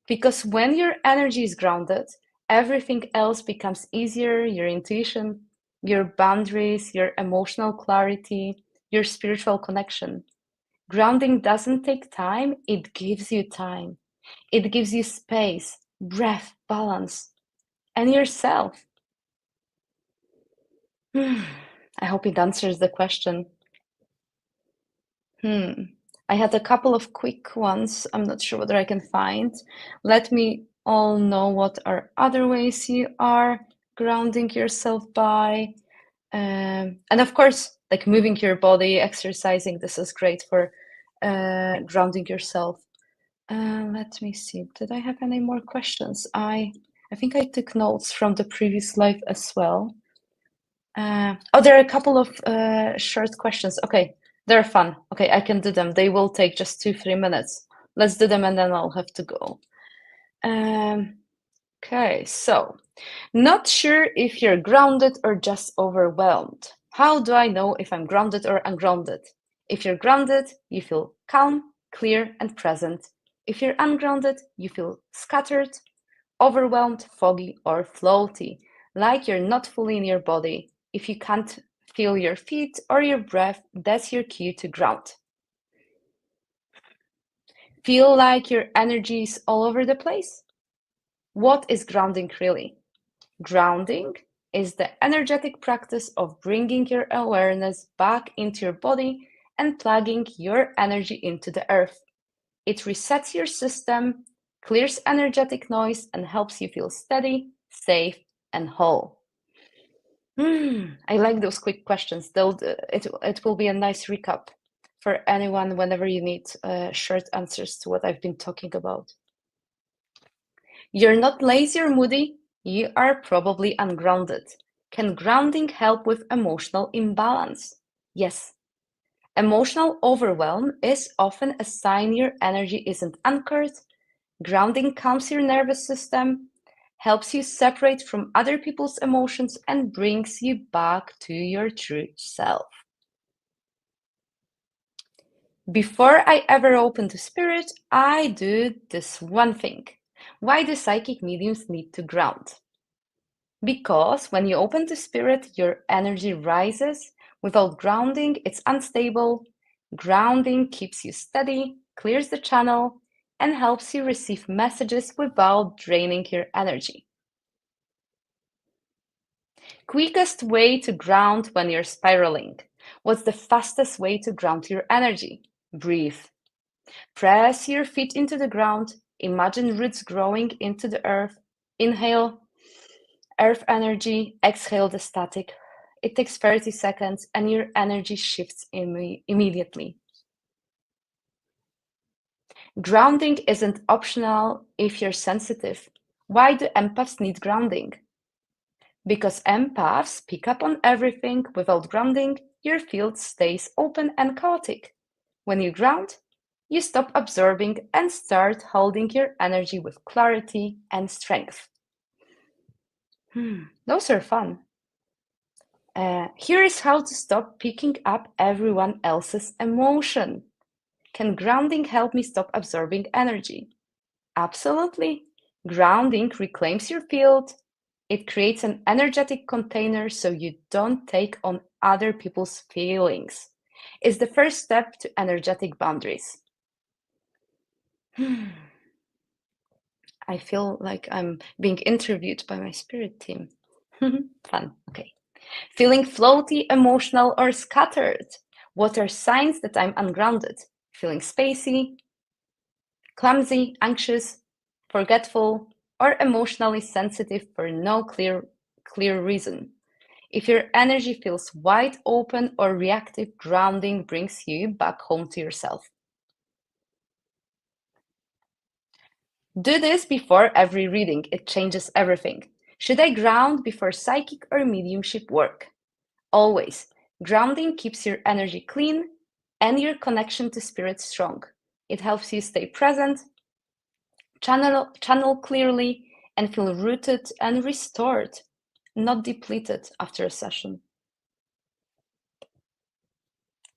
Because when your energy is grounded, everything else becomes easier, your intuition, your boundaries, your emotional clarity, your spiritual connection. Grounding doesn't take time, it gives you time. It gives you space, breath, balance, and yourself. I hope it answers the question. I had a couple of quick ones. I'm not sure whether I can find. Let me all know what are other ways you are grounding yourself by. And of course, like moving your body, exercising, this is great for grounding yourself. Let me see. Did I have any more questions? I think I took notes from the previous live as well. Oh, there are a couple of short questions. Okay, they're fun. Okay, I can do them. They will take just 2-3 minutes. Let's do them and then I'll have to go. Okay, so not sure if you're grounded or just overwhelmed. How do I know if I'm grounded or ungrounded? If you're grounded, you feel calm, clear, and present. If you're ungrounded, you feel scattered, overwhelmed, foggy, or floaty, like you're not fully in your body. If you can't feel your feet or your breath, that's your cue to ground. Feel like your energy is all over the place? What is grounding really? Grounding is the energetic practice of bringing your awareness back into your body and plugging your energy into the earth. It resets your system, clears energetic noise, and helps you feel steady, safe, and whole. I like those quick questions. It will be a nice recap for anyone whenever you need short answers to what I've been talking about. You're not lazy or moody, you are probably ungrounded. Can grounding help with emotional imbalance? Yes. Emotional overwhelm is often a sign your energy isn't anchored. Grounding calms your nervous system, helps you separate from other people's emotions, and brings you back to your true self. Before I ever open to spirit, I do this one thing. Why do psychic mediums need to ground? Because when you open to spirit, your energy rises. Without grounding, it's unstable. Grounding keeps you steady, clears the channel, and helps you receive messages without draining your energy. Quickest way to ground when you're spiraling. What's the fastest way to ground your energy? Breathe. Press your feet into the ground. Imagine roots growing into the earth. Inhale earth energy, exhale the static. It takes 30 seconds and your energy shifts immediately. Grounding isn't optional if you're sensitive. Why do empaths need grounding? Because empaths pick up on everything. Without grounding, your field stays open and chaotic. When you ground, you stop absorbing and start holding your energy with clarity and strength. Those are fun. Here is how to stop picking up everyone else's emotion. Can grounding help me stop absorbing energy? Absolutely. Grounding reclaims your field. It creates an energetic container so you don't take on other people's feelings. It's the first step to energetic boundaries. I feel like I'm being interviewed by my spirit team. Fun. Okay. Feeling floaty, emotional, or scattered. What are signs that I'm ungrounded? Feeling spacey, clumsy, anxious, forgetful, or emotionally sensitive for no clear reason. If your energy feels wide open or reactive, grounding brings you back home to yourself. Do this before every reading. It changes everything. Should I ground before psychic or mediumship work? Always. Grounding keeps your energy clean and your connection to spirit strong. It helps you stay present, channel clearly, and feel rooted and restored, not depleted after a session.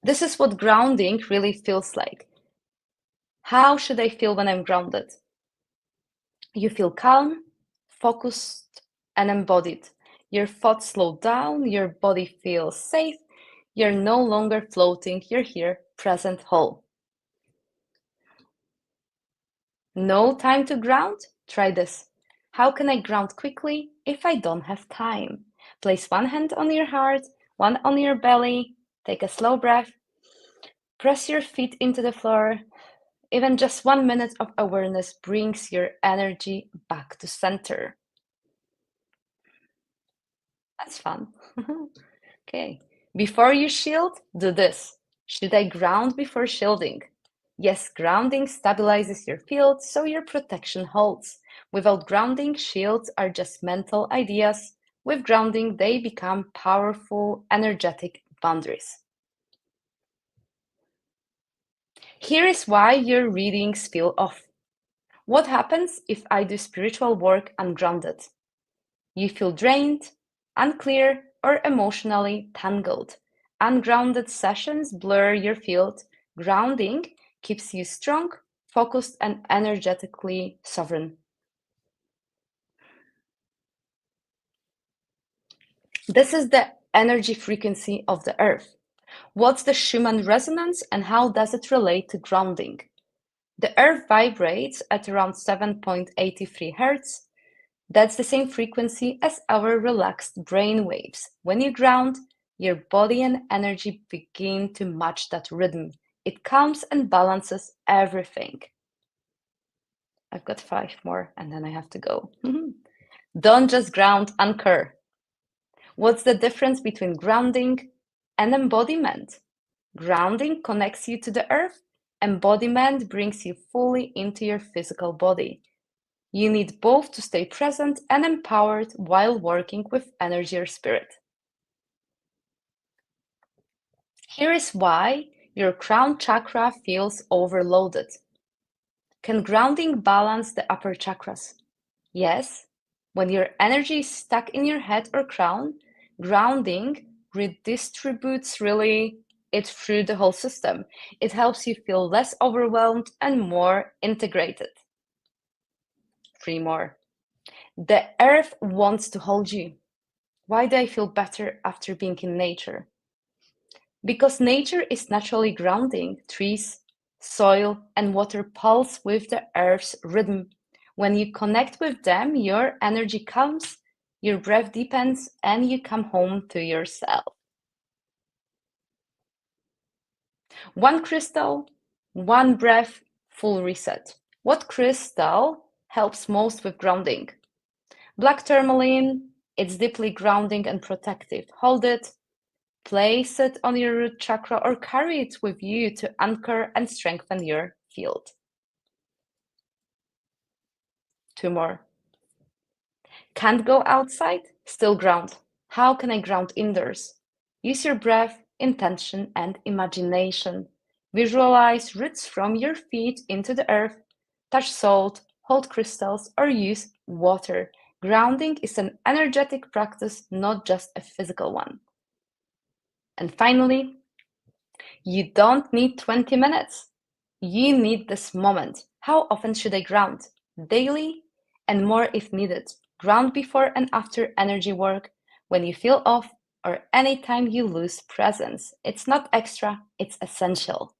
This is what grounding really feels like. How should I feel when I'm grounded? You feel calm, focused, and embodied. Your thoughts slow down, your body feels safe, you're no longer floating, you're here, present, whole. No time to ground? Try this. How can I ground quickly if I don't have time? Place one hand on your heart, one on your belly, take a slow breath, press your feet into the floor. Even just 1 minute of awareness brings your energy back to center. That's fun. Okay. Before you shield, do this. Should I ground before shielding? Yes, grounding stabilizes your field so your protection holds. Without grounding, shields are just mental ideas. With grounding, they become powerful, energetic boundaries. Here is why your readings feel off. What happens if I do spiritual work ungrounded? You feel drained, unclear, or emotionally tangled. Ungrounded sessions blur your field. Grounding keeps you strong, focused, and energetically sovereign. This is the energy frequency of the earth. What's the Schumann resonance and how does it relate to grounding? The earth vibrates at around 7.83 Hz. That's the same frequency as our relaxed brain waves. When you ground, your body and energy begin to match that rhythm. It calms and balances everything. I've got 5 more and then I have to go. Don't just ground, anchor. What's the difference between grounding and embodiment? Grounding connects you to the earth. Embodiment brings you fully into your physical body. You need both to stay present and empowered while working with energy or spirit. Here is why your crown chakra feels overloaded. Can grounding balance the upper chakras? Yes. When your energy is stuck in your head or crown, grounding redistributes really it through the whole system. It helps you feel less overwhelmed and more integrated. 3 more. The earth wants to hold you. Why do I feel better after being in nature? Because nature is naturally grounding. Trees, soil, and water pulse with the earth's rhythm. When you connect with them, your energy comes, your breath deepens, and you come home to yourself. One crystal, one breath, full reset. What crystal helps most with grounding? Black tourmaline, it's deeply grounding and protective. Hold it, place it on your root chakra, or carry it with you to anchor and strengthen your field. 2 more. Can't go outside? Still ground. How can I ground indoors? Use your breath, intention, and imagination. Visualize roots from your feet into the earth. Touch salt, hold crystals, or use water. Grounding is an energetic practice, not just a physical one. And finally, you don't need 20 minutes. You need this moment. How often should I ground? Daily and more if needed. Ground before and after energy work, when you feel off, or anytime you lose presence. It's not extra, it's essential.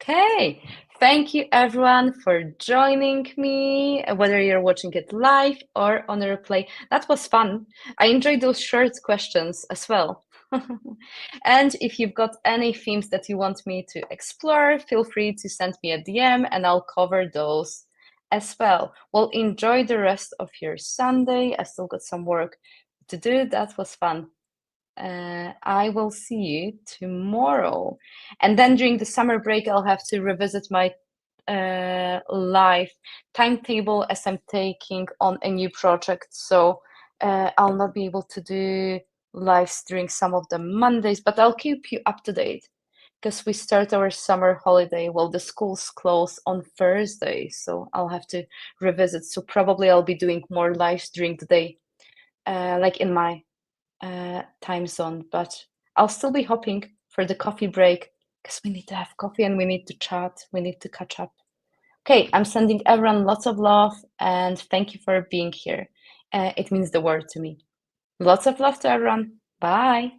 Okay, thank you everyone for joining me, whether you're watching it live or on a replay. That was fun. I enjoyed those short questions as well. And if you've got any themes that you want me to explore, feel free to send me a DM and I'll cover those as well. Well, enjoy the rest of your Sunday. I still got some work to do. That was fun. I will see you tomorrow. And then during the summer break, I'll have to revisit my live timetable as I'm taking on a new project. So I'll not be able to do lives during some of the Mondays, but I'll keep you up to date because we start our summer holiday. Well, the schools close on Thursday, so I'll have to revisit. So probably I'll be doing more lives during the day, like in my time zone, but I'll still be hoping for the coffee break because we need to have coffee and we need to chat. We need to catch up. Okay, I'm sending everyone lots of love and thank you for being here. It means the world to me. Lots of love to everyone. Bye.